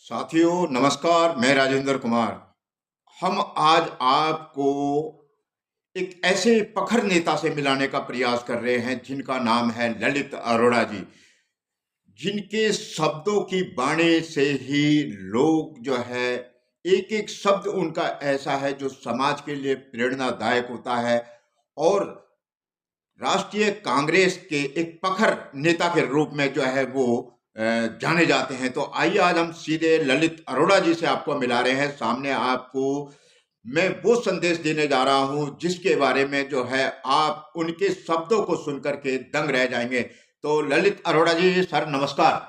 साथियों नमस्कार, मैं राजेंद्र कुमार। हम आज आपको एक ऐसे प्रखर नेता से मिलाने का प्रयास कर रहे हैं जिनका नाम है ललित अरोड़ा जी, जिनके शब्दों की बाणी से ही लोग जो है एक एक शब्द उनका ऐसा है जो समाज के लिए प्रेरणादायक होता है और राष्ट्रीय कांग्रेस के एक प्रखर नेता के रूप में जो है वो जाने जाते हैं। तो आइए आज हम सीधे ललित अरोड़ा जी से आपको मिला रहे हैं। सामने आपको मैं वो संदेश देने जा रहा हूं जिसके बारे में जो है आप उनके शब्दों को सुनकर के दंग रह जाएंगे। तो ललित अरोड़ा जी सर नमस्कार।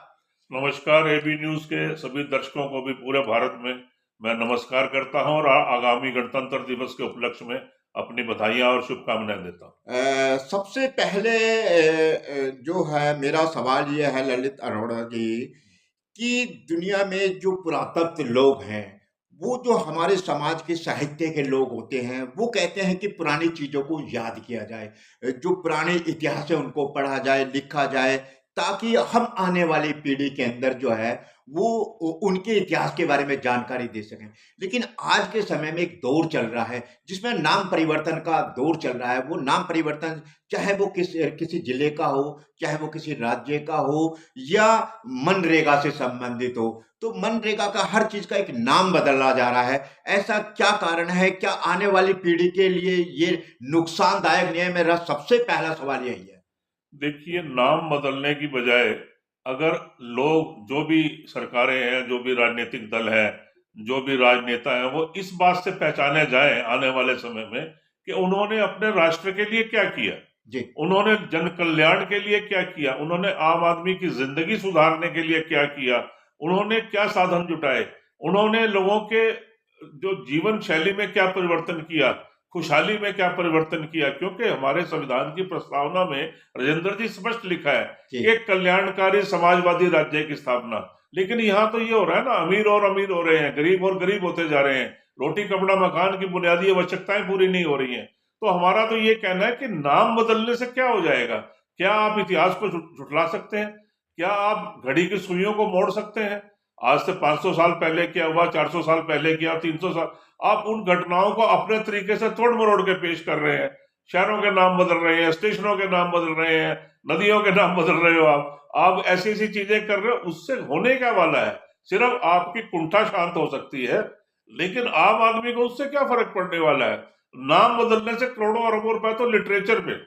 नमस्कार। एबी न्यूज के सभी दर्शकों को भी पूरे भारत में मैं नमस्कार करता हूं और आगामी गणतंत्र दिवस के उपलक्ष्य में अपनी बधाइयां और शुभकामनाएं देता हूं। सबसे पहले जो है मेरा सवाल ये है ललित अरोड़ा जी कि दुनिया में जो पुरातत्व लोग हैं, वो जो हमारे समाज के साहित्य के लोग होते हैं, वो कहते हैं कि पुरानी चीज़ों को याद किया जाए। जो पुराने इतिहास है उनको पढ़ा जाए, लिखा जाए, ताकि हम आने वाली पीढ़ी के अंदर जो है वो उनके इतिहास के बारे में जानकारी दे सकें। लेकिन आज के समय में एक दौर चल रहा है जिसमें नाम परिवर्तन का दौर चल रहा है। वो नाम परिवर्तन चाहे वो किसी जिले का हो, चाहे वो किसी राज्य का हो या मनरेगा से संबंधित हो, तो मनरेगा का हर चीज का एक नाम बदला जा रहा है। ऐसा क्या कारण है? क्या आने वाली पीढ़ी के लिए ये नुकसानदायक नहीं है? मेरा सबसे पहला सवाल यही है। देखिए, नाम बदलने की बजाय अगर लोग, जो भी सरकारें हैं, जो भी राजनीतिक दल है, जो भी राजनेता है, वो इस बात से पहचाने जाए आने वाले समय में कि उन्होंने अपने राष्ट्र के लिए क्या किया, जी। उन्होंने जन कल्याण के लिए क्या किया, उन्होंने आम आदमी की जिंदगी सुधारने के लिए क्या किया, उन्होंने क्या साधन जुटाए, उन्होंने लोगों के जो जीवन शैली में क्या परिवर्तन किया, खुशहाली में क्या परिवर्तन किया। क्योंकि हमारे संविधान की प्रस्तावना में राजेंद्र जी स्पष्ट लिखा है कि एक कल्याणकारी समाजवादी राज्य की स्थापना। लेकिन यहाँ तो ये हो रहा है ना, अमीर और अमीर हो रहे हैं, गरीब और गरीब होते जा रहे हैं, रोटी कपड़ा मकान की बुनियादी आवश्यकताएं पूरी नहीं हो रही हैं। तो हमारा तो ये कहना है कि नाम बदलने से क्या हो जाएगा? क्या आप इतिहास को झुठला सकते हैं? क्या आप घड़ी की सुइयों को मोड़ सकते हैं? आज से 500 साल पहले क्या हुआ, 400 साल पहले क्या, 300 साल, आप उन घटनाओं को अपने तरीके से तोड़ मरोड़ के पेश कर रहे हैं। शहरों के नाम बदल रहे हैं, स्टेशनों के नाम बदल रहे हैं, नदियों के नाम बदल रहे हो आप ऐसी ऐसी चीजें कर रहे हो। उससे होने क्या वाला है? सिर्फ आपकी कुंठा शांत हो सकती है, लेकिन आम आदमी को उससे क्या फर्क पड़ने वाला है? नाम बदलने से करोड़ों अरबों रुपए तो लिटरेचर पे,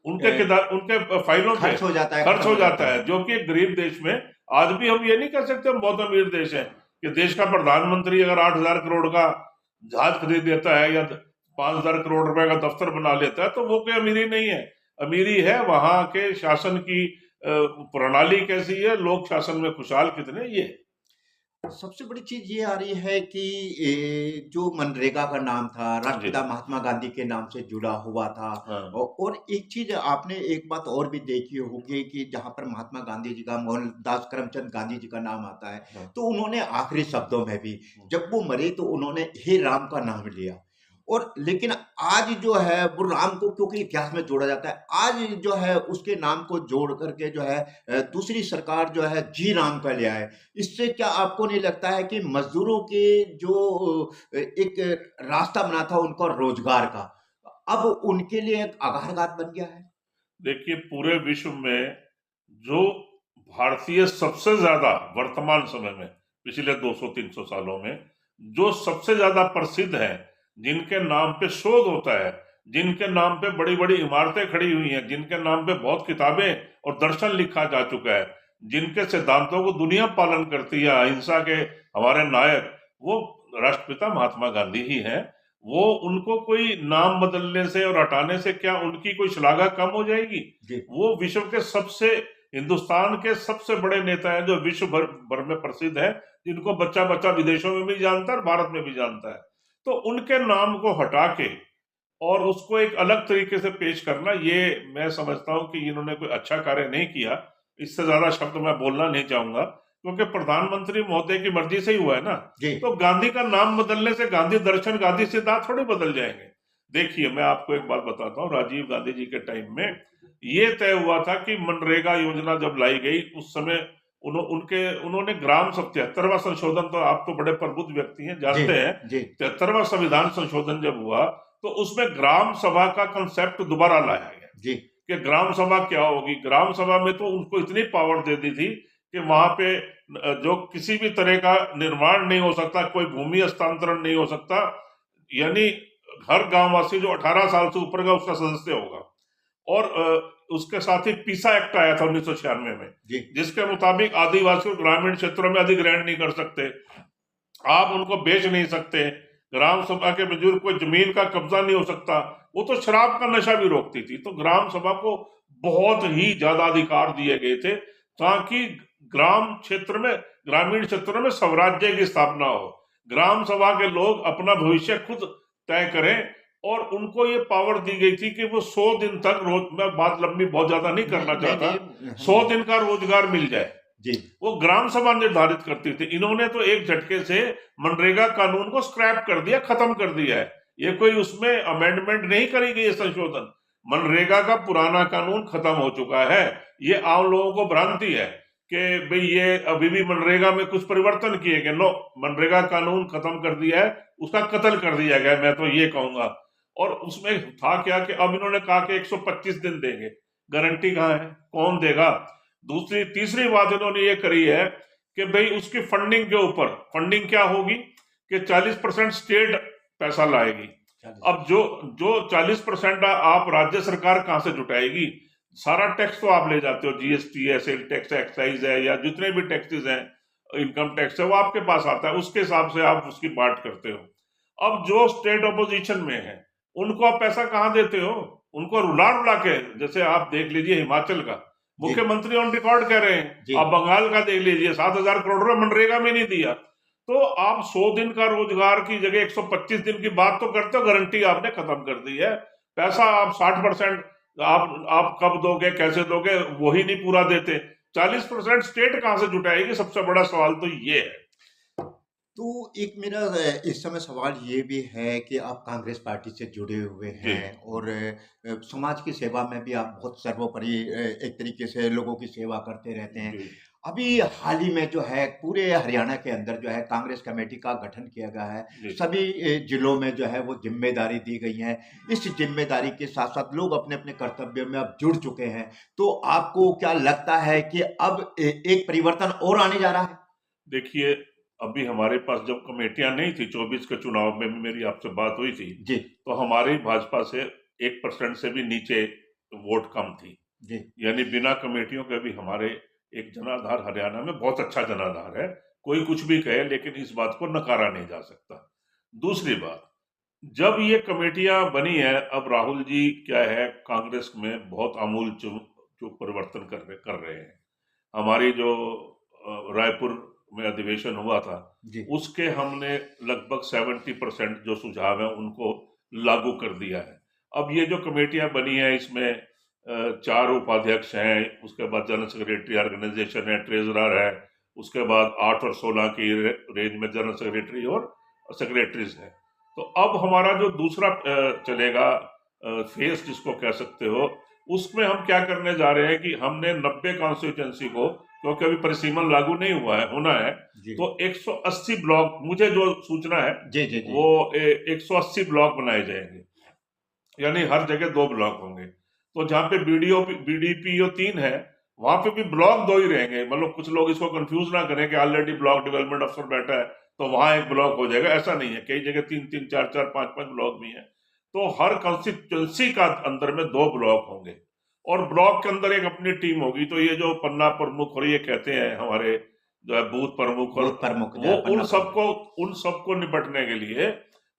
उनके फाइलों पे खर्च हो जाता है, खर्च खत्म हो हो जाता जाता है। है, जो कि एक गरीब देश में। आज भी हम ये नहीं कह सकते हम बहुत अमीर देश है कि देश का प्रधानमंत्री अगर 8,000 करोड़ का जहाज खरीद लेता है या 5,000 करोड़ रुपए का दफ्तर बना लेता है, तो वो कोई अमीरी नहीं है। अमीरी है वहां के शासन की प्रणाली कैसी है, लोक शासन में खुशहाल कितने, ये। सबसे बड़ी चीज ये आ रही है कि जो मनरेगा का नाम था जी। राष्ट्रपिता महात्मा गांधी के नाम से जुड़ा हुआ था। हाँ। और एक चीज आपने एक बात और भी देखी होगी कि जहां पर महात्मा गांधी जी का मोहनदास करमचंद गांधी जी का नाम आता है, हाँ। तो उन्होंने आखिरी शब्दों में भी हम्म। जब वो मरे तो उन्होंने हे राम का नाम लिया। और लेकिन आज जो है वो राम को क्योंकि इतिहास में जोड़ा जाता है, आज जो है उसके नाम को जोड़ करके जो है दूसरी सरकार जो है जी राम का ले आए। इससे क्या आपको नहीं लगता है कि मजदूरों के जो एक रास्ता बना था उनका रोजगार का, अब उनके लिए एक आघात बन गया है? देखिए, पूरे विश्व में जो भारतीय सबसे ज्यादा वर्तमान समय में, पिछले 200-300 सालों में जो सबसे ज्यादा प्रसिद्ध हैं, जिनके नाम पे शोध होता है, जिनके नाम पे बड़ी बड़ी इमारतें खड़ी हुई हैं, जिनके नाम पे बहुत किताबें और दर्शन लिखा जा चुका है, जिनके सिद्धांतों को दुनिया पालन करती है, अहिंसा के हमारे नायक, वो राष्ट्रपिता महात्मा गांधी ही हैं। वो, उनको कोई नाम बदलने से और हटाने से क्या उनकी कोई श्लाघा कम हो जाएगी? जी। वो विश्व के सबसे, हिंदुस्तान के सबसे बड़े नेता हैं जो विश्व भर में प्रसिद्ध है, जिनको बच्चा बच्चा विदेशों में भी जानता है और भारत में भी जानता है। तो उनके नाम को हटा के और उसको एक अलग तरीके से पेश करना, ये मैं समझता हूं कि इन्होंने कोई अच्छा कार्य नहीं किया। इससे ज्यादा शब्द मैं बोलना नहीं चाहूंगा, क्योंकि प्रधानमंत्री महोदय की मर्जी से ही हुआ है ना। जी। तो गांधी का नाम बदलने से गांधी दर्शन, गांधी सिद्धांत थोड़ी बदल जाएंगे। देखिए, मैं आपको एक बात बताता हूँ। राजीव गांधी जी के टाइम में ये तय हुआ था कि मनरेगा योजना जब लाई गई, उस समय उन्होंने ग्राम सब 73वां संशोधन, तो आप तो बड़े प्रबुद्ध व्यक्ति हैं, जानते हैं, 73वां संविधान संशोधन जब हुआ तो उसमें ग्राम सभा का कंसेप्ट दोबारा लाया गया कि ग्राम सभा क्या होगी। ग्राम सभा में तो उनको इतनी पावर दे दी थी कि वहां पे जो किसी भी तरह का निर्माण नहीं हो सकता, कोई भूमि हस्तांतरण नहीं हो सकता, यानी हर गांववासी जो 18 साल से ऊपर का उसका सदस्य होगा। और उसके साथ ही पीसा एक्ट आया था 1996 में, जिसके मुताबिक आदिवासी और ग्रामीण क्षेत्रों में अधिग्रहण नहीं कर सकते, आप उनको बेच नहीं सकते, ग्राम सभा के बुजुर्ग कोई जमीन का कब्जा नहीं हो सकता। वो तो शराब का नशा भी रोकती थी। तो ग्राम सभा को बहुत ही ज्यादा अधिकार दिए गए थे ताकि ग्राम क्षेत्र में, ग्रामीण क्षेत्रों में स्वराज्य की स्थापना हो, ग्राम सभा के लोग अपना भविष्य खुद तय करें। और उनको ये पावर दी गई थी कि वो 100 दिन तक, रोज, मैं बात लंबी बहुत ज्यादा नहीं करना चाहता, 100 दिन का रोजगार मिल जाए वो ग्राम सभा निर्धारित करती थी। इन्होंने तो एक झटके से मनरेगा कानून को स्क्रैप कर दिया, खत्म कर दिया है। ये कोई उसमें अमेंडमेंट नहीं करी गई, संशोधन। मनरेगा का पुराना कानून खत्म हो चुका है। ये आम लोगों को भ्रांति है कि भाई ये अभी भी मनरेगा में कुछ परिवर्तन किए गए। नो, मनरेगा कानून खत्म कर दिया है, उसका कत्ल कर दिया गया, मैं तो ये कहूंगा। और उसमें था क्या कि अब इन्होंने कहा कि 125 दिन देंगे, गारंटी कहाँ है, कौन देगा? तीसरी बात इन्होंने ये करी है कि भाई उसकी फंडिंग के ऊपर, फंडिंग क्या होगी कि 40% स्टेट पैसा लाएगी। अब जो 40% आप राज्य सरकार कहां से जुटाएगी? सारा टैक्स तो आप ले जाते हो, जीएसटी है, सेल टैक्स, एक्साइज है, या जितने भी टैक्सेस हैं, इनकम टैक्स है, वो आपके पास आता है, उसके हिसाब से आप उसकी बांट करते हो। अब जो स्टेट अपोजिशन में है उनको आप पैसा कहां देते हो? उनको रुला रुला के, जैसे आप देख लीजिए हिमाचल का मुख्यमंत्री ऑन रिकॉर्ड कह रहे हैं, आप बंगाल का देख लीजिए, 7,000 करोड़ रुपए मनरेगा में नहीं दिया। तो आप 100 दिन का रोजगार की जगह 125 दिन की बात तो करते हो, गारंटी आपने खत्म कर दी है। पैसा आप 60% आप कब दोगे, कैसे दोगे, वही नहीं पूरा देते। 40% स्टेट कहां से जुटाएगी? सबसे बड़ा सवाल तो ये है। तो एक मेरा इस समय सवाल ये भी है कि आप कांग्रेस पार्टी से जुड़े हुए हैं और समाज की सेवा में भी आप बहुत सर्वोपरि एक तरीके से लोगों की सेवा करते रहते हैं। अभी हाल ही में जो है पूरे हरियाणा के अंदर जो है कांग्रेस कमेटी का गठन किया गया है। सभी जिलों में जो है वो जिम्मेदारी दी गई है। इस जिम्मेदारी के साथ साथ लोग अपने अपने कर्तव्यों में अब जुड़ चुके हैं। तो आपको क्या लगता है कि अब एक परिवर्तन और आने जा रहा है? देखिए, अभी हमारे पास जब कमेटियां नहीं थी, 24 के चुनाव में मेरी आपसे बात हुई थी तो हमारी भाजपा से 1% से भी नीचे वोट कम थी। यानी बिना कमेटियों के भी हमारे एक जनाधार हरियाणा में बहुत अच्छा जनाधार है। कोई कुछ भी कहे, लेकिन इस बात को नकारा नहीं जा सकता। दूसरी बात, जब ये कमेटियां बनी है, अब राहुल जी क्या है, कांग्रेस में बहुत आमूल जो परिवर्तन कर रहे हैं। हमारी जो रायपुर में अधिवेशन हुआ था उसके हमने लगभग 70% जो सुझाव है उनको लागू कर दिया है। अब ये जो कमेटियां बनी है इसमें 4 उपाध्यक्ष हैं, उसके बाद जनरल सेक्रेटरी ऑर्गेनाइजेशन है, ट्रेजरर है, उसके बाद 8 और 16 की रेंज में जनरल सेक्रेटरी और सेक्रेटरीज है। तो अब हमारा जो दूसरा चलेगा फेस जिसको कह सकते हो, उसमें हम क्या करने जा रहे हैं कि हमने 90 कॉन्स्टिट्यूएंसी को, क्योंकि अभी परिसीमन लागू नहीं हुआ है, होना है, तो 180 ब्लॉक, मुझे जो सूचना है वो 180 ब्लॉक बनाए जाएंगे, यानी हर जगह 2 ब्लॉक होंगे। तो जहाँ पे बीडीपीओ 3 है वहां पे भी ब्लॉक 2 ही रहेंगे। मतलब कुछ लोग इसको कंफ्यूज ना करें कि ऑलरेडी ब्लॉक डेवलपमेंट अफसर बैठा है तो वहां एक ब्लॉक हो जाएगा, ऐसा नहीं है। कई जगह 3-3, 4-4, 5-5 ब्लॉक भी है। तो हर कॉन्स्टिट्यूंसी का अंदर में 2 ब्लॉक होंगे और ब्लॉक के अंदर एक अपनी टीम होगी। तो ये जो पन्ना प्रमुख और ये कहते हैं हमारे जो है बूथ प्रमुख, वो उन सबको निपटने के लिए,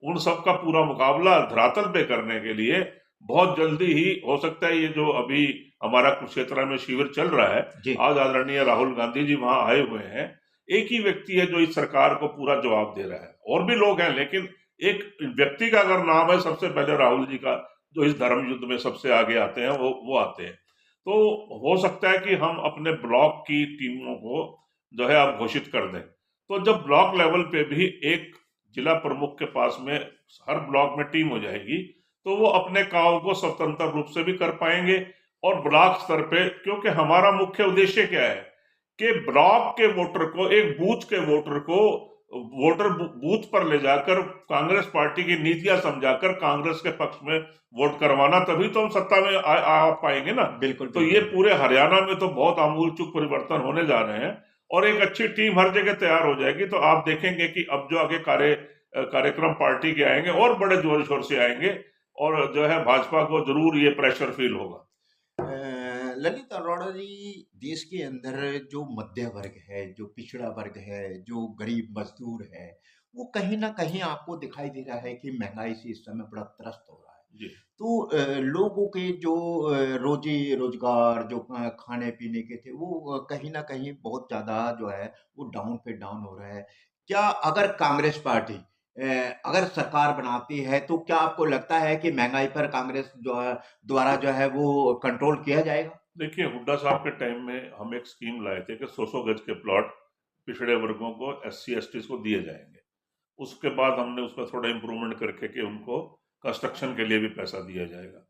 उन सबका पूरा मुकाबला धरातल पे करने के लिए बहुत जल्दी ही हो सकता है। ये जो अभी हमारा कुरुक्षेत्र में शिविर चल रहा है, आज आदरणीय राहुल गांधी जी वहां आए हुए हैं। एक ही व्यक्ति है जो इस सरकार को पूरा जवाब दे रहा है, और भी लोग हैं, लेकिन एक व्यक्ति का अगर नाम है सबसे पहले राहुल जी का, जो इस धर्म युद्ध में सबसे आगे आते हैं, वो आते हैं। तो हो सकता है कि हम अपने ब्लॉक की टीमों को जो है आप घोषित कर दें। तो जब ब्लॉक लेवल पे भी एक जिला प्रमुख के पास में हर ब्लॉक में टीम हो जाएगी तो वो अपने काम को स्वतंत्र रूप से भी कर पाएंगे। और ब्लॉक स्तर पे, क्योंकि हमारा मुख्य उद्देश्य क्या है कि ब्लॉक के वोटर को, एक बूथ के वोटर को वोटर बूथ पर ले जाकर कांग्रेस पार्टी की नीतियां समझाकर कांग्रेस के पक्ष में वोट करवाना, तभी तो हम सत्ता में आ पाएंगे ना। बिल्कुल तो ये बिल्कुल। पूरे हरियाणा में तो बहुत आमूलचूल परिवर्तन होने जा रहे हैं और एक अच्छी टीम हर जगह तैयार हो जाएगी। तो आप देखेंगे कि अब जो आगे कार्यक्रम पार्टी के आएंगे और बड़े जोर शोर से आएंगे और जो है भाजपा को जरूर ये प्रेशर फील होगा। ललित अरोड़ा जी, देश के अंदर जो मध्य वर्ग है, जो पिछड़ा वर्ग है, जो गरीब मजदूर है, वो कहीं ना कहीं आपको दिखाई दे रहा है कि महंगाई से इस समय बड़ा त्रस्त हो रहा है। जी। तो लोगों के जो रोजी रोजगार, जो खाने पीने के थे, वो कहीं ना कहीं बहुत ज्यादा जो है वो डाउन पे डाउन हो रहा है। क्या अगर कांग्रेस पार्टी अगर सरकार बनाती है, तो क्या आपको लगता है कि महंगाई पर कांग्रेस जो है द्वारा जो है वो कंट्रोल किया जाएगा? देखिए, हुड्डा साहब के टाइम में हम एक स्कीम लाए थे कि 100 गज के प्लॉट पिछड़े वर्गों को, SC ST को दिए जाएंगे। उसके बाद हमने उसका थोड़ा इम्प्रूवमेंट करके कि उनको कंस्ट्रक्शन के लिए भी पैसा दिया जाएगा।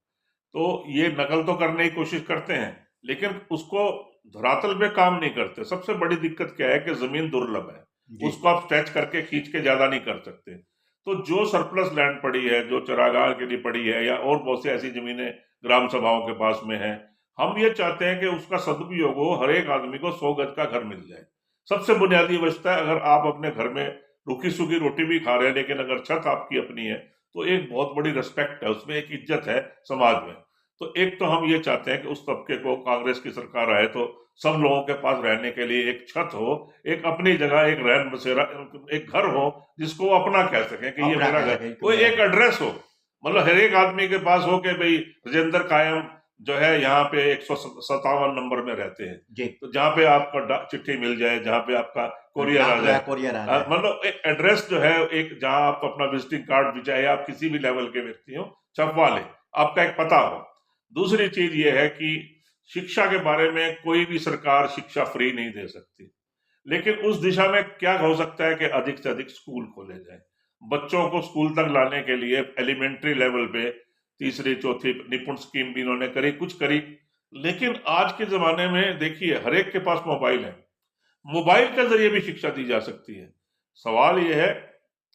तो ये नकल तो करने की कोशिश करते हैं, लेकिन उसको धरातल पे काम नहीं करते। सबसे बड़ी दिक्कत क्या है कि जमीन दुर्लभ है, जी। उसको आप स्ट्रेच करके खींच के ज्यादा नहीं कर सकते। तो जो सरप्लस लैंड पड़ी है, जो चरागाह के लिए पड़ी है, या और बहुत सी ऐसी जमीनें ग्राम सभाओं के पास में है, हम ये चाहते हैं कि उसका सदुपयोग हो, हर एक आदमी को 100 गज का घर मिल जाए। सबसे बुनियादी अवस्था है। अगर आप अपने घर में रूखी सूखी रोटी भी खा रहे हैं, लेकिन अगर छत आपकी अपनी है, तो एक बहुत बड़ी रिस्पेक्ट है, उसमें एक इज्जत है समाज में। तो एक तो हम ये चाहते हैं कि उस तबके को, कांग्रेस की सरकार आए तो सब लोगों के पास रहने के लिए एक छत हो, एक अपनी जगह, एक रैन बसेरा, एक घर हो जिसको वो अपना कह सकें कि ये अपना मेरा कह घर, सके कि वो मेरा एक घर। एड्रेस हो। मतलब हर एक आदमी के पास हो कि भाई राजेंद्र कायम जो है यहाँ पे 157 नंबर में रहते हैं, जी। तो जहाँ पे आपका चिट्ठी मिल जाए, जहाँ पे आपका कोरियर आ डाक जो है जाए। कोरियर आ जाए। मतलब एक एड्रेस जो है, एक जहाँ आप अपना विजिटिंग कार्ड भी, चाहे आप किसी भी लेवल के व्यक्ति हो, छपवा ले, आपका एक पता हो। दूसरी चीज ये है कि शिक्षा के बारे में कोई भी सरकार शिक्षा फ्री नहीं दे सकती, लेकिन उस दिशा में क्या हो सकता है कि अधिक से अधिक स्कूल खोले जाए। बच्चों को स्कूल तक लाने के लिए एलिमेंट्री लेवल पे तीसरी चौथी निपुण स्कीम भी इन्होंने करी, कुछ करी। लेकिन आज के जमाने में देखिए, हर एक के पास मोबाइल है, मोबाइल के जरिए भी शिक्षा दी जा सकती है। सवाल यह है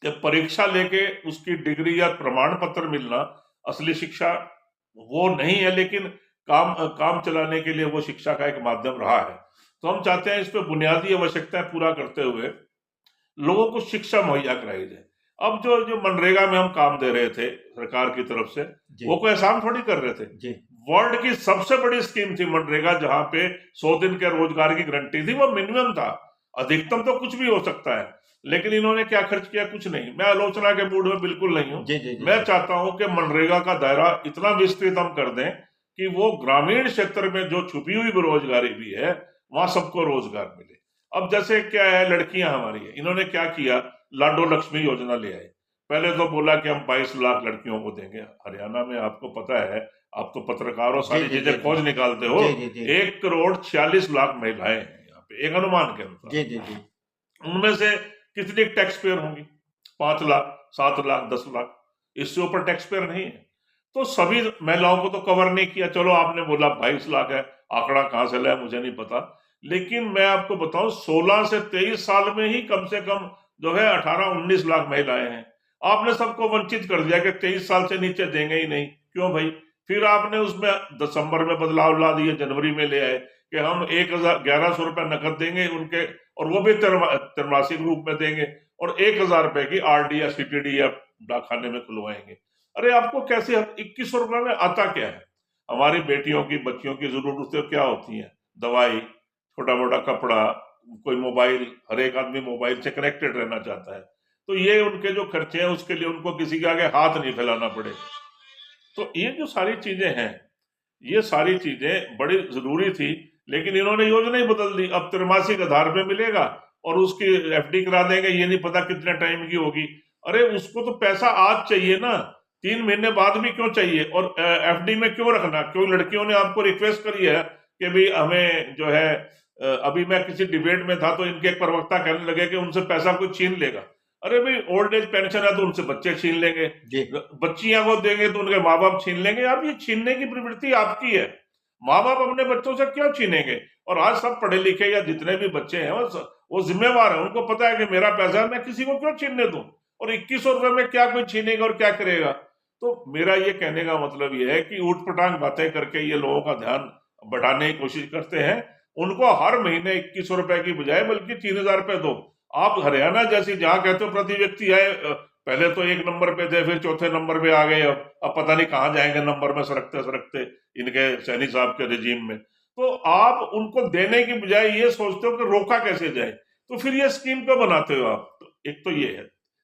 कि परीक्षा लेके उसकी डिग्री या प्रमाण पत्र मिलना असली शिक्षा वो नहीं है, लेकिन काम चलाने के लिए वो शिक्षा का एक माध्यम रहा है। तो हम चाहते हैं इस पे बुनियादी आवश्यकताएं पूरा करते हुए लोगों को शिक्षा मुहैया कराई जाए। अब जो जो मनरेगा में हम काम दे रहे थे सरकार की तरफ से, जी। वो कोई एहसान थोड़ी कर रहे थे। जी। वर्ल्ड की सबसे बड़ी स्कीम थी मनरेगा, जहां पे 100 दिन के रोजगार की गारंटी थी। वो मिनिमम था, अधिकतम तो कुछ भी हो सकता है, लेकिन इन्होंने क्या खर्च किया? कुछ नहीं। मैं आलोचना के मूड में बिल्कुल नहीं हूं। जी जी जी मैं जी। चाहता हूं कि मनरेगा का दायरा इतना विस्तृत हम कर दें कि वो ग्रामीण क्षेत्र में जो छुपी हुई बेरोजगारी भी है, वहां सबको रोजगार मिले। अब जैसे क्या है, लड़कियां हमारी है, इन्होंने क्या किया, लाडो लक्ष्मी योजना ले आए। पहले तो बोला कि हम 22 लाख लड़कियों को देंगे। हरियाणा में आपको पता है, आप तो पत्रकार हो, जी सारी जी जी चीजें जी। खोज निकालते हो। जी जी जी। 1 करोड़ 46 लाख महिलाएं हैं यहाँ पे, एक अनुमान के अनुसार। जी जी जी। उनमें से कितनी टैक्स पेयर होंगी? 5 लाख, 7 लाख, 10 लाख, इससे ऊपर टैक्स पेयर नहीं है। तो सभी महिलाओं को तो कवर नहीं किया। चलो, आपने बोला 22 लाख है, आंकड़ा कहां से लाया मुझे नहीं पता, लेकिन मैं आपको बताऊं 16 से 23 साल में ही कम से कम जो है 18-19 लाख महिलाएं हैं। आपने सबको वंचित कर दिया कि 23 साल से नीचे देंगे ही नहीं। क्यों भाई? फिर आपने उसमें दिसंबर में बदलाव ला दिए, जनवरी में ले आए कि हम 1100 रुपए नकद देंगे उनके, और वो भी त्रैमासिक रूप में देंगे, और 1000 रुपए की RD या CTD या डाकखाने में खुलवाएंगे। अरे आपको कैसे 2100 रुपए में आता क्या है? हमारी बेटियों की, बच्चियों की जरूरतें क्या होती हैं? दवाई, छोटा मोटा कपड़ा, कोई मोबाइल, हर एक आदमी मोबाइल से कनेक्टेड रहना चाहता है। तो ये उनके जो खर्चे हैं, उसके लिए उनको किसी के आगे हाथ नहीं फैलाना पड़े। तो ये जो सारी चीजें हैं, ये सारी चीजें बड़ी जरूरी थी, लेकिन इन्होंने योजना ही बदल दी। अब त्रैमासिक आधार पे मिलेगा और उसकी FD करा देंगे, ये नहीं पता कितने टाइम की होगी। अरे उसको तो पैसा आज चाहिए ना, 3 महीने बाद भी क्यों चाहिए? और FD में क्यों रखना? क्यों लड़कियों ने आपको रिक्वेस्ट करी है कि भाई हमें जो है, अभी मैं किसी डिबेट में था तो इनके एक प्रवक्ता कहने लगे कि उनसे पैसा कोई छीन लेगा। अरे भाई, ओल्ड एज पेंशन है तो उनसे बच्चे छीन लेंगे, जी। बच्चियां को देंगे तो उनके माँ बाप छीन लेंगे। अब ये छीनने की प्रवृत्ति आपकी है। माँ बाप अपने बच्चों से क्यों छीनेंगे? और आज सब पढ़े लिखे या जितने भी बच्चे हैं वो जिम्मेवार है, उनको पता है कि मेरा पैसा है, मैं किसी को क्यों छीनने दूं? और 2100 रुपए में क्या कोई छीनेगा और क्या करेगा? तो मेरा ये कहने का मतलब ये है कि ऊटपटांग बातें करके ये लोगों का ध्यान बढ़ाने की कोशिश करते हैं। उनको हर महीने 2100 रुपए की बजाय बल्कि 3000 रुपए दो। आप हरियाणा जैसी जहां कहते हो प्रति व्यक्ति आए, पहले तो 1 नंबर पे थे, फिर चौथे नंबर पे आ गए, अब पता नहीं कहाँ जाएंगे नंबर में सरकते सरकते इनके सैनी साहब के रिजीम में। तो आप उनको देने की बजाय ये सोचते हो कि रोका कैसे जाए, तो फिर ये स्कीम क्यों बनाते हो आप? तो एक तो ये है।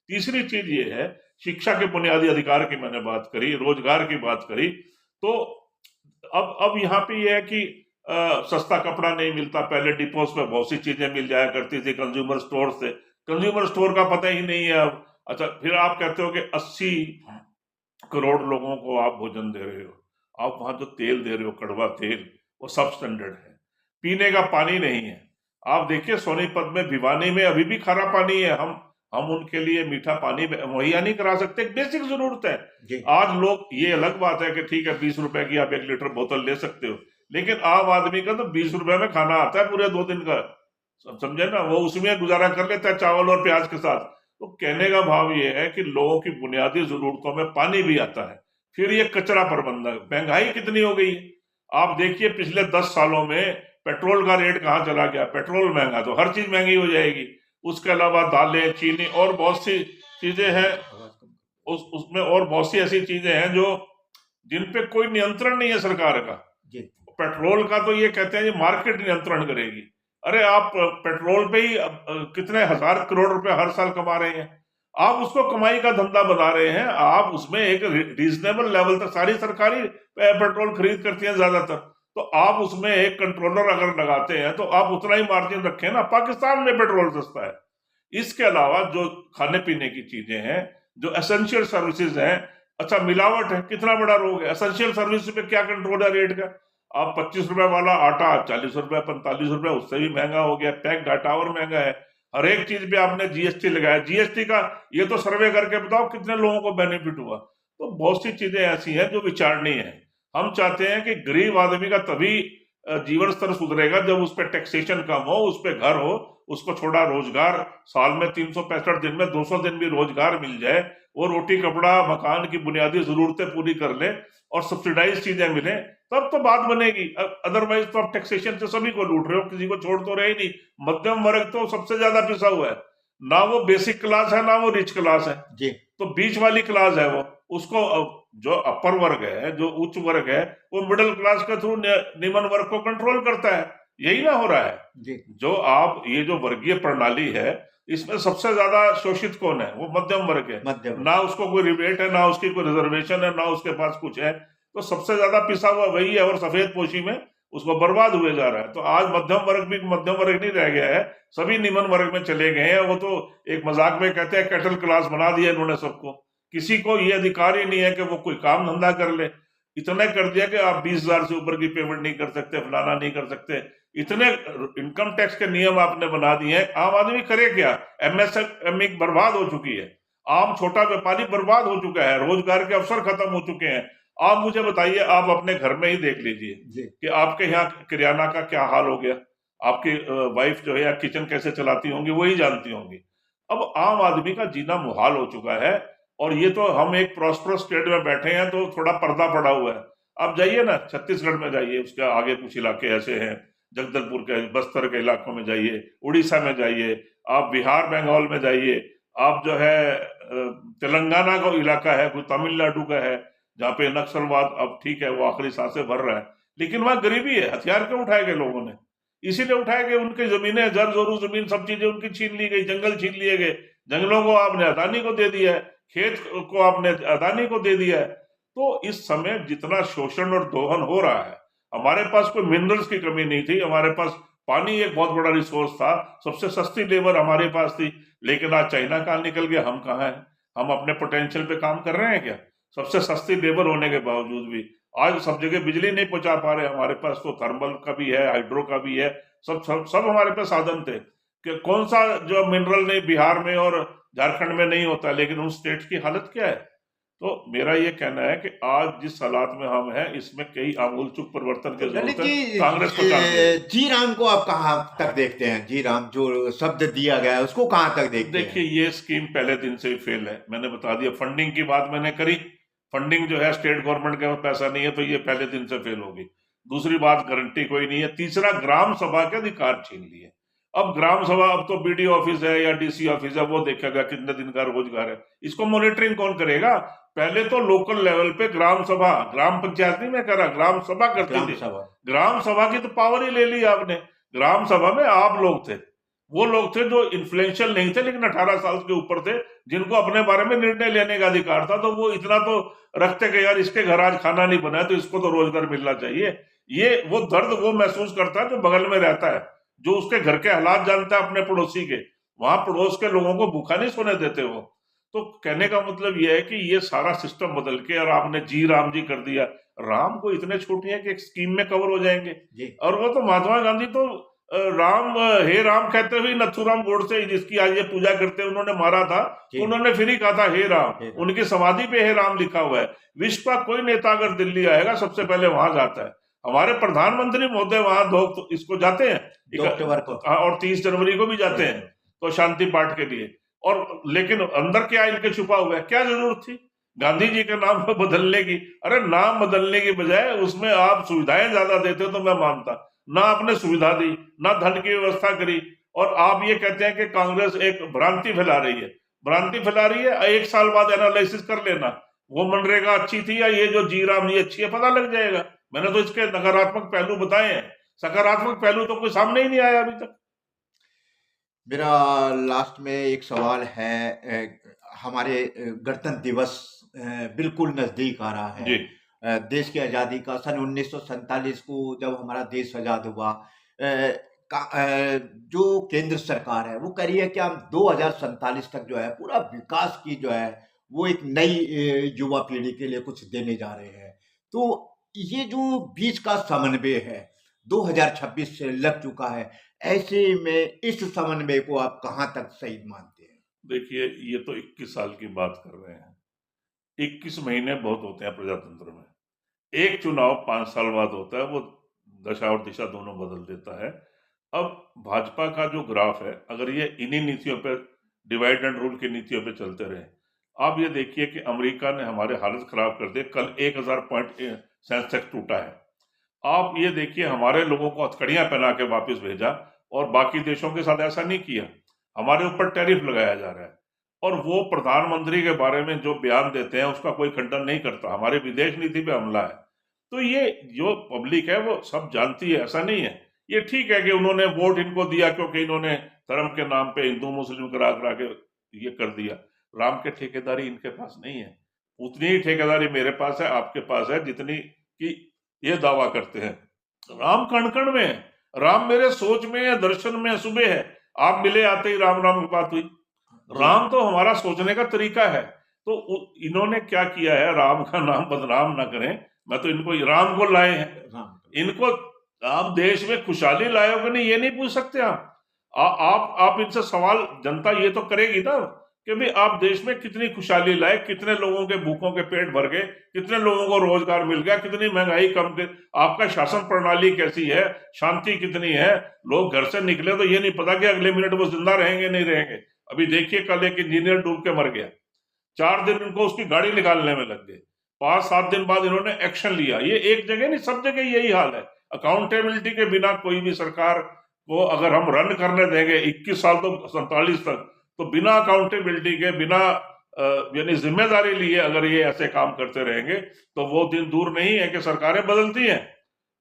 तीसरी चीज ये है, शिक्षा के बुनियादी अधिकार की मैंने बात करी, रोजगार की बात करी, तो अब यहाँ पे ये है कि सस्ता कपड़ा नहीं मिलता। पहले डिपोज पे बहुत सी चीजें मिल जाया करती थी कंज्यूमर स्टोर से, कंज्यूमर स्टोर का पता ही नहीं है अब। अच्छा, फिर आप कहते हो कि 80 करोड़ लोगों को आप भोजन दे रहे हो, आप वहां जो तेल दे रहे हो, कड़वा तेल, वो सब स्टैंडर्ड है। पीने का पानी नहीं है। आप देखिए सोनीपत में, भिवानी में अभी भी खारा पानी है। हम उनके लिए मीठा पानी मुहैया नहीं करा सकते, बेसिक जरूरत है। आज लोग, ये अलग बात है कि ठीक है 20 रुपए की आप 1 लीटर बोतल ले सकते हो, लेकिन आम आदमी का तो 20 रुपए में खाना आता है पूरे 2 दिन का, समझे ना? वो उसमें गुजारा कर लेता है चावल और प्याज के साथ। तो कहने का भाव ये है कि लोगों की बुनियादी जरूरतों में पानी भी आता है। फिर ये कचरा प्रबंधन, महंगाई कितनी हो गई है आप देखिए। पिछले 10 सालों में पेट्रोल का रेट कहाँ चला गया? पेट्रोल महंगा तो हर चीज महंगी हो जाएगी। उसके अलावा दालें, चीनी और बहुत सी चीजें हैं, उसमें और बहुत सी ऐसी चीजें हैं जो जिन पे कोई नियंत्रण नहीं है सरकार का। पेट्रोल का तो ये कहते हैं ये मार्केट नियंत्रण करेगी। अरे आप पेट्रोल पे ही कितने हजार करोड़ रुपए हर साल कमा रहे हैं। आप उसको कमाई का धंधा बना रहे हैं। आप उसमें एक रीजनेबल लेवल तक, सारी सरकारी पेट्रोल खरीद करती है ज्यादातर, तो आप उसमें एक कंट्रोलर अगर लगाते हैं तो आप उतना ही मार्जिन रखें ना। पाकिस्तान में पेट्रोल सस्ता है। इसके अलावा जो खाने पीने की चीजें हैं, जो एसेंशियल सर्विसेज हैं, अच्छा मिलावट है, कितना बड़ा रोग है। एसेंशियल सर्विस पे क्या कंट्रोल है रेट का? आप 25 रुपए वाला आटा 40 रुपए, 45 रुपए, उससे भी महंगा हो गया। पैक्ड आटा और महंगा है। हर एक चीज पे आपने जीएसटी लगाया। जीएसटी का ये तो सर्वे करके बताओ कितने लोगों को बेनिफिट हुआ। तो बहुत सी चीजें ऐसी हैं जो विचारणीय है। हम चाहते हैं कि गरीब आदमी का तभी जीवन स्तर सुधरेगा जब उस पर टैक्सेशन कम हो, उस पर घर हो, उसको थोड़ा रोजगार, साल में 365 दिन में 200 दिन भी रोजगार मिल जाए, वो रोटी कपड़ा मकान की बुनियादी जरूरतें पूरी कर ले और सब्सिडाइज चीजें मिले, तब तो बात बनेगी। अदरवाइज तो आप टैक्सेशन से सभी को लूट रहे हो, किसी को छोड़ तो रहे ही नहीं। मध्यम वर्ग तो सबसे ज्यादा पिसा हुआ है, ना वो बेसिक क्लास है ना वो रिच क्लास है जी, तो बीच वाली क्लास है वो। उसको जो अपर वर्ग है, जो उच्च वर्ग है, वो मिडिल क्लास के थ्रू निम्न वर्ग को कंट्रोल करता है। यही ना हो रहा है जी। जो आप ये जो वर्गीय प्रणाली है, इसमें सबसे ज्यादा शोषित कौन है? वो मध्यम वर्ग है। ना उसको कोई रिबेट है, ना उसकी कोई रिजर्वेशन है, ना उसके पास कुछ है। तो सबसे ज्यादा पिसा हुआ वही है और सफेद पोशी में उसको बर्बाद हुए जा रहा है। तो आज मध्यम वर्ग भी मध्यम वर्ग नहीं रह गया है, सभी निम्न वर्ग में चले गए हैं। वो तो एक मजाक में कहते हैं कैटल क्लास बना दिया इन्होंने सबको। किसी को ये अधिकार ही नहीं है कि वो कोई काम धंधा कर ले। इतना कर दिया कि आप 20,000 से ऊपर की पेमेंट नहीं कर सकते, फलाना नहीं कर सकते। इतने इनकम टैक्स के नियम आपने बना दिए हैं। आम आदमी करे क्या? एमएसएमई बर्बाद हो चुकी है, आम छोटा व्यापारी बर्बाद हो चुका है, रोजगार के अवसर खत्म हो चुके हैं। आप मुझे बताइए, आप अपने घर में ही देख लीजिए कि आपके यहाँ किराना का क्या हाल हो गया। आपकी वाइफ जो है या किचन कैसे चलाती होंगी वही जानती होंगी। अब आम आदमी का जीना मुहाल हो चुका है। और ये तो हम एक प्रॉस्परस स्टेट में बैठे हैं तो थोड़ा पर्दा पड़ा हुआ है। आप जाइए ना छत्तीसगढ़ में, जाइए उसके आगे कुछ इलाके ऐसे हैं, जगदलपुर के बस्तर के इलाकों में जाइए, उड़ीसा में जाइए, आप बिहार बंगाल में जाइए, आप जो है तेलंगाना का इलाका है, कोई तमिलनाडु का है, जहाँ पे नक्सलवाद अब ठीक है वो आखिरी सांसें भर रहा है, लेकिन वहां गरीबी है। हथियार क्यों उठाए गए लोगों ने? इसीलिए उठाए गए, उनकी जमीनें, जर जोरू जमीन, सब चीजें उनकी छीन ली गई, जंगल छीन लिए गए, जंगलों को आपने अदानी को दे दिया है, खेत को आपने अदानी को दे दिया है। तो इस समय जितना शोषण और दोहन हो रहा है, हमारे पास कोई मिनरल्स की कमी नहीं थी, हमारे पास पानी एक बहुत बड़ा रिसोर्स था, सबसे सस्ती लेबर हमारे पास थी। लेकिन आज चाइना कहाँ निकल गया, हम कहाँ हैं? हम अपने पोटेंशियल पे काम कर रहे हैं क्या? सबसे सस्ती लेबर होने के बावजूद भी आज सब जगह बिजली नहीं पहुंचा पा रहे। हमारे पास तो थर्मल का भी है, हाइड्रो का भी है, सब सब सब हमारे पास साधन थे कि कौन सा जो मिनरल नहीं बिहार में और झारखंड में नहीं होता, लेकिन उन स्टेट की हालत क्या है? तो मेरा ये कहना है कि आज जिस हालात में हम हैं इसमें कई आमूलचूल परिवर्तन तो की ललित जरूरत है। जी, कांग्रेस को चांस दे दें। जी राम को आप कहाँ तक देखते हैं? जी राम जो शब्द दिया गया है उसको कहाँ तक देखते देखिए, हैं? ये स्कीम पहले दिन से ही फेल है, मैंने बता दिया। फंडिंग की बात मैंने करी, फंडिंग जो है स्टेट गवर्नमेंट के पास पैसा नहीं है, तो ये पहले दिन से फेल होगी। दूसरी बात, गारंटी कोई नहीं है। तीसरा, ग्राम सभा के अधिकार छीन लिए। अब ग्राम सभा, अब तो बीडीओ ऑफिस है या डीसी ऑफिस है, वो देखेगा कितने दिन का रोजगार है, इसको मॉनिटरिंग कौन करेगा? पहले तो लोकल लेवल पे ग्राम सभा, ग्राम पंचायत नहीं मैं कह रहा, ग्राम सभा करती ग्राम थी। सभा। ग्राम सभा की तो पावर ही ले ली आपने। ग्राम सभा में आप लोग थे, वो लोग थे जो इन्फ्लुएंशियल नहीं थे लेकिन 18 साल के ऊपर थे, जिनको अपने बारे में निर्णय लेने का अधिकार था। तो वो इतना तो रखते कि यार इसके घर आज खाना नहीं बना है तो इसको तो रोजगार मिलना चाहिए। ये वो दर्द वो महसूस करता है जो बगल में रहता है, जो उसके घर के हालात जानता है अपने पड़ोसी के। वहां पड़ोस के लोगों को भूखा नहीं सोने देते वो। तो कहने का मतलब ये है कि ये सारा सिस्टम बदल के और आपने जी राम जी कर दिया। राम को इतने छोटे हैं कि एक स्कीम में कवर हो जाएंगे। जी। और वो तो महात्मा गांधी तो राम, हे राम कहते हुए नथुराम गोडसे, जिसकी आज ये पूजा करते हैं, उन्होंने मारा था जी। तो उन्होंने फिर ही कहा था हे राम। हे राम। उनकी समाधि पे हे राम लिखा हुआ है। विश्व का कोई नेता अगर दिल्ली आएगा सबसे पहले वहां जाता है। हमारे प्रधानमंत्री महोदय वहां दो तो इसको जाते हैं 2 अक्टूबर को। और 30 जनवरी को भी जाते हैं, तो शांति पाठ के लिए। और लेकिन अंदर क्या इनके छुपा हुआ है, क्या जरूरत थी गांधी जी के नाम को बदलने की? अरे नाम बदलने की बजाय उसमें आप सुविधाएं ज्यादा देते तो मैं मानता। ना आपने सुविधा दी, ना धन की व्यवस्था करी। और आप ये कहते हैं कि कांग्रेस एक भ्रांति फैला रही है। भ्रांति फैला रही है, 1 साल बाद एनालिसिस कर लेना, वो मनरेगा अच्छी थी या ये जो जी राम जी अच्छी है, पता लग जाएगा। मैंने तो इसके नकारात्मक पहलू बताए हैं, सकारात्मक पहलू तो कोई सामने ही नहीं आया अभी तक। मेरा लास्ट में एक सवाल है। हमारे गणतंत्र दिवस बिल्कुल नजदीक आ रहा है। जी। देश की आज़ादी का सन 1947 को जब हमारा देश आज़ाद हुआ, जो केंद्र सरकार है वो कह रही है कि हम 2047 तक जो है पूरा विकास की जो है वो एक नई युवा पीढ़ी के लिए कुछ देने जा रहे हैं। तो ये जो बीच का समन्वय है 2026 से लग चुका है, ऐसे में इस समन्वय को आप कहाँ तक सही मानते हैं? देखिए, ये तो 21 साल की बात कर रहे हैं। 21 महीने बहुत होते हैं प्रजातंत्र में। एक चुनाव 5 साल बाद होता है, वो दशा और दिशा दोनों बदल देता है। अब भाजपा का जो ग्राफ है, अगर ये इन्हीं नीतियों पे, डिवाइड एंड रूल की नीतियों पे चलते रहे, आप ये देखिए कि अमेरिका ने हमारे हालत खराब कर दिए। कल 1000 पॉइंट सेंसेक्स टूटा है। आप ये देखिए, हमारे लोगों को हथकड़ियां पहना के वापस भेजा और बाकी देशों के साथ ऐसा नहीं किया। हमारे ऊपर टैरिफ लगाया जा रहा है और वो प्रधानमंत्री के बारे में जो बयान देते हैं उसका कोई खंडन नहीं करता। हमारे विदेश नीति पे हमला है। तो ये जो पब्लिक है वो सब जानती है, ऐसा नहीं है। ये ठीक है कि उन्होंने वोट इनको दिया क्योंकि इन्होंने धर्म के नाम पे हिंदू मुस्लिम करा करा के ये कर दिया। राम के ठेकेदारी इनके पास नहीं है। उतनी ही ठेकेदारी मेरे पास है, आपके पास है, जितनी कि ये दावा करते हैं। राम कण कण में है। राम मेरे सोच में है, दर्शन में है, सुबह है। आप मिले आते ही राम राम की बात हुई। राम तो हमारा सोचने का तरीका है। तो इन्होंने क्या किया है, राम का नाम बदनाम ना करें। मैं तो इनको राम को लाए हैं। इनको आप देश में खुशहाली लाए हो कि नहीं ये नहीं पूछ सकते आप। आप इनसे सवाल, जनता ये तो करेगी ना कि भाई आप देश में कितनी खुशहाली लाए, कितने लोगों के भूखों के पेट भर गए, कितने लोगों को रोजगार मिल गया, कितनी महंगाई कम कर, आपका शासन प्रणाली कैसी है, शांति कितनी है। लोग घर से निकले तो ये नहीं पता कि अगले मिनट वो जिंदा रहेंगे नहीं रहेंगे। अभी देखिए, कल एक इंजीनियर डूब के मर गया। 4 दिन इनको उसकी गाड़ी निकालने में लग गए। 5-7 दिन बाद इन्होंने एक्शन लिया। ये एक जगह नहीं, सब जगह यही हाल है। अकाउंटेबिलिटी के बिना कोई भी सरकार को अगर हम रन करने देंगे 21 साल तो 47 तक, तो बिना अकाउंटेबिलिटी के, बिना यानी जिम्मेदारी लिए अगर ये ऐसे काम करते रहेंगे तो वो दिन दूर नहीं है कि सरकारें बदलती हैं।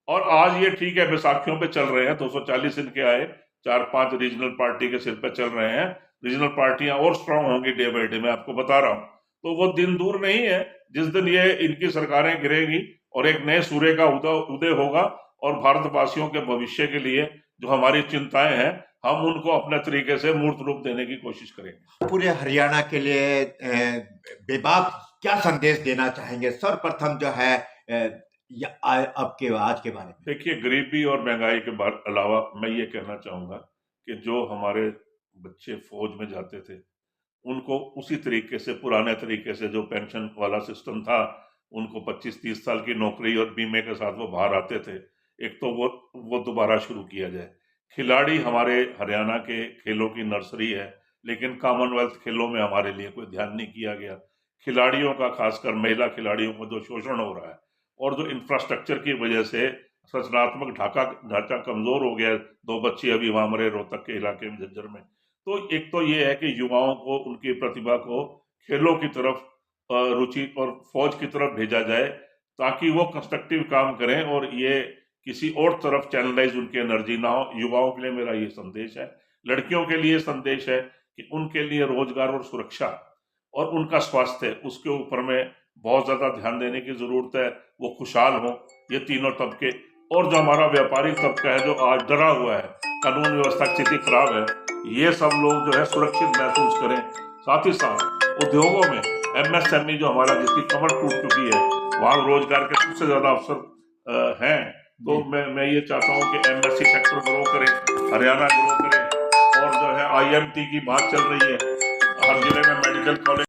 और आज ये ठीक है, बैसाखियों पे चल रहे हैं, 240 इनके आए, 4-5 रीजनल पार्टी के सिर पे चल रहे हैं। रीजनल पार्टियां और स्ट्रांग होंगी डे बाई डे, मैं आपको बता रहा हूं। तो वो दिन दूर नहीं है जिस दिन ये इनकी सरकारें गिरेगी और एक नए सूर्य का उदय होगा और भारतवासियों के भविष्य के लिए जो हमारी चिंताएं हैं, हम उनको अपने तरीके से मूर्त रूप देने की कोशिश करेंगे। पूरे हरियाणा के लिए बेबाक क्या संदेश देना चाहेंगे? सर्वप्रथम जो है आपके आज के बारे में। देखिए, गरीबी और महंगाई के अलावा मैं ये कहना चाहूंगा कि जो हमारे बच्चे फौज में जाते थे उनको उसी तरीके से, पुराने तरीके से जो पेंशन वाला सिस्टम था, उनको 25-30 साल की नौकरी और बीमे के साथ वो बाहर आते थे, एक तो वो दोबारा शुरू किया जाए। खिलाड़ी हमारे हरियाणा के खेलों की नर्सरी है, लेकिन कॉमनवेल्थ खेलों में हमारे लिए कोई ध्यान नहीं किया गया। खिलाड़ियों का, खासकर महिला खिलाड़ियों को जो शोषण हो रहा है और जो इंफ्रास्ट्रक्चर की वजह से संरचनात्मक ढांचा कमजोर हो गया है। 2 बच्चे अभी वहां मरे रोहतक के इलाके में, झज्जर में। तो एक तो ये है कि युवाओं को, उनकी प्रतिभा को खेलों की तरफ रुचि और फौज की तरफ भेजा जाए, ताकि वो कंस्ट्रक्टिव काम करें और ये किसी और तरफ चैनलाइज उनकी एनर्जी ना हो। युवाओं के लिए मेरा ये संदेश है। लड़कियों के लिए संदेश है कि उनके लिए रोजगार और सुरक्षा और उनका स्वास्थ्य, उसके ऊपर में बहुत ज्यादा ध्यान देने की जरूरत है। वो खुशहाल हो, ये तीनों तबके। और जो हमारा व्यापारिक तबका है, जो आज डरा हुआ है, कानून व्यवस्था की स्थिति खराब है, ये सब लोग जो है सुरक्षित महसूस करें। साथ ही साथ उद्योगों में एमएसएमई जो हमारा, जिसकी कमर टूट चुकी है, वहां रोजगार के सबसे ज्यादा अवसर हैं। तो जी। मैं ये चाहता हूँ कि एमएससी सेक्टर ग्रो करे, हरियाणा ग्रो करे। और जो है आईएमटी की बात चल रही है, हर जिले में मेडिकल कॉलेज